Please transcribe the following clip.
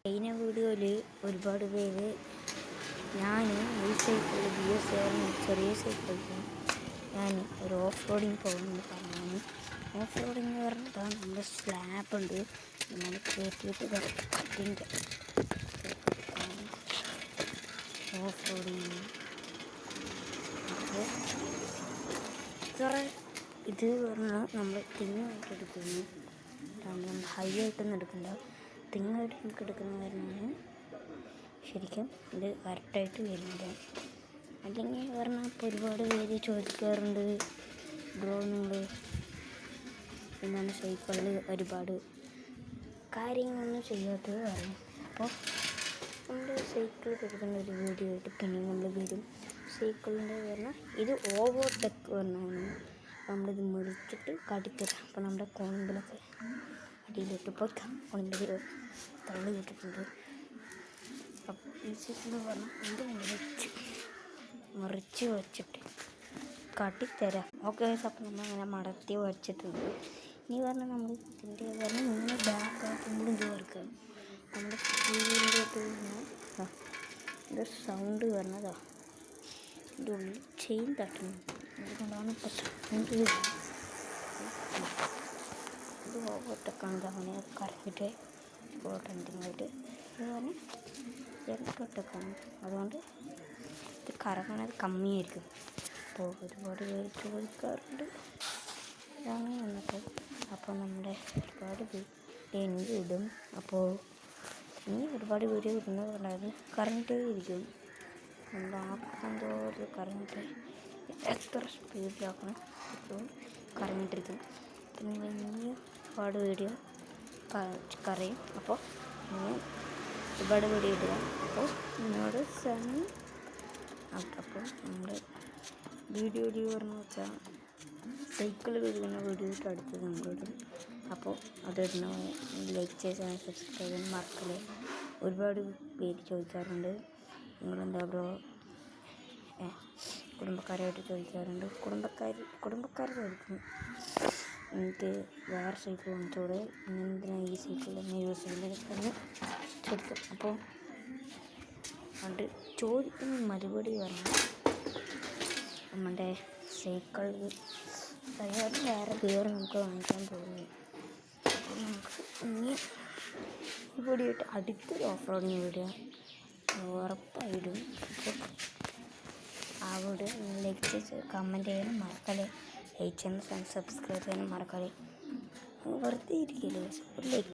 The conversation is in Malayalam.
കഴിഞ്ഞ വീഡിയോയിൽ ഒരുപാട് പേര് ഞാൻ ഈ സൈക്കിൾ ചെറിയ സൈക്കിളിൽ ഞാൻ ഒരു ഓഫ് റോഡിങ് പോകുമെന്ന് പറഞ്ഞു. ഓഫ് റോഡിങ് എന്ന് പറഞ്ഞാൽ നമ്മുടെ സ്ലാബ് ഉണ്ട്, നമ്മൾ കയറ്റിയിട്ട് കട്ടിൻ്റെ ഓഫ് റോഡിങ്. അപ്പോൾ ഇത് പറഞ്ഞാൽ നമ്മൾ തെങ്ങായിട്ട് എടുക്കുന്നു, നമ്മൾ ഹൈ ആയിട്ടൊന്നും എടുക്കണ്ട, തെങ്ങായിട്ട് നമുക്ക് എടുക്കുന്ന കാരണമാണ് ശരിക്കും ഇത് കറക്റ്റായിട്ട് വരുന്നത്. അല്ലെങ്കിൽ പറഞ്ഞാൽ ഇപ്പോൾ ഒരുപാട് പേര് ചോദിക്കാറുണ്ട്, ബ്രോ നിങ്ങൾ എന്താണ് സൈക്കിളിൽ ഒരുപാട് കാര്യങ്ങളൊന്നും ചെയ്യാത്തത് പറയും. അപ്പോൾ നമ്മൾ സൈക്കിൾ എടുക്കുന്ന ഒരു വീഡിയോ ആയിട്ട് പിന്നെ നമ്മൾ വരും. സൈക്കിളിൻ്റെ പറഞ്ഞാൽ ഇത് ഓവർടെക്ക് പറഞ്ഞാണ്, നമ്മളിത് മുറിച്ചിട്ട് കാട്ടിത്തരാം. അപ്പോൾ നമ്മുടെ കോണിമ്പിലൊക്കെ അടിയിലിട്ട് ഇപ്പോൾ കോണിമ്പിൽ തള്ളി വിട്ടിട്ടുണ്ട്. അപ്പോൾ ഈ സൈക്കിൾ പറഞ്ഞാൽ ഇത് മുറിച്ച് വച്ചിട്ട് കാട്ടിത്തരാം. ഓക്കെ, അപ്പോൾ നമ്മൾ അങ്ങനെ മടത്തി വച്ചിട്ടുണ്ട്. ഇനി പറഞ്ഞാൽ നമ്മൾ ഇതിൻ്റെ പറഞ്ഞാൽ ഇങ്ങനെ ബാക്കാക്കുമ്പോഴും ഇത് വർക്കാം. നമ്മുടെ സ്പീഡിൻ്റെ ഇത് സൗണ്ട് പറഞ്ഞതാ, ഇതിൻ്റെ ഉള്ളിൽ ചെയിൻ തട്ടുന്നു, അതുകൊണ്ടാണ് ഇപ്പോൾ സൗണ്ട് വരുന്നത്. ഇത് ഓവർടെക്കാണ്, അങ്ങനെ കറങ്ങിയിട്ട് പോട്ടെന്തെങ്കിലായിട്ട് ഇത് പറഞ്ഞാൽ ഇരട്ടൊട്ടക്കാണ്, അതുകൊണ്ട് ഇത് കറങ്ങണത് കമ്മിയായിരിക്കും. അപ്പോൾ ഒരുപാട് പേര് ചോദിക്കാറുണ്ട് ഇതാണ് എന്നിട്ട്. അപ്പോൾ നമ്മുടെ ഒരുപാട് എനിക്ക് ഇടും. അപ്പോൾ ഇനി ഒരുപാട് വീഡിയോ ഇടുന്നത് കൊണ്ടായത് കറങ്ങിട്ടേ ഇരിക്കും. നമ്മൾ ആക്കാൻ തോറും കറങ്ങിട്ട് എത്ര സ്പീഡിലാക്കണം ഇപ്പോൾ കറങ്ങിയിട്ടിരിക്കും. പിന്നെ ഇനി ഒരുപാട് വീഡിയോ കറയും. അപ്പോൾ ഇനി ഒരുപാട് വീഡിയോ ഇടുക. അപ്പോൾ എന്നോട് അപ്പോൾ നമ്മുടെ വീഡിയോ പറഞ്ഞു വെച്ചാൽ സൈക്കിൾ കഴുകുന്ന വീഡിയോ ഇട്ട് അടുത്തത് നമ്മളിടും. അപ്പോൾ അതിടുന്ന ലൈക്ക് ചെയ്യാൻ സബ്സ്ക്രൈബ് ചെയ്യാൻ മറക്കല്ലേ. ഒരുപാട് പേര് ചോദിക്കാറുണ്ട്, നിങ്ങളെന്താ ബ്രോ കുടുംബക്കാരായിട്ട് ചോദിക്കാറുണ്ട്. കുടുംബക്കാർ ചോദിക്കും എനിക്ക് വേറെ സൈക്കിൾ വാങ്ങിച്ചോടെ, എന്തിനാണ് ഈ സൈക്കിൾ തന്നെ യൂസ് ചെയ്യുന്നത് ചോദിക്കും. അപ്പോൾ അതുകൊണ്ട് ചോദിക്കുന്ന മറുപടി പറഞ്ഞാൽ നമ്മുടെ സൈക്കിൾ വേറെ ഗിയർ നമുക്ക് വാങ്ങിക്കാൻ പോകുന്നു. അപ്പോൾ നമുക്ക് ഇനി ഈ വീഡിയോ ഇട്ട് അടുത്തൊരു ഓഫ് റോഡിങ് വീഡിയോ ഉറപ്പായിടും. അപ്പോൾ ആ വീഡിയോ ലൈക്ക് ചെയ്ത് കമൻറ്റ് ചെയ്യാനും മറക്കല്ലേ, ലൈക്ക് ചെയ്യാനും സബ്സ്ക്രൈബ് ചെയ്യാനും മറക്കല്ലേ. വെറുതെ ഇരിക്കില്ലേ, ലൈക്ക്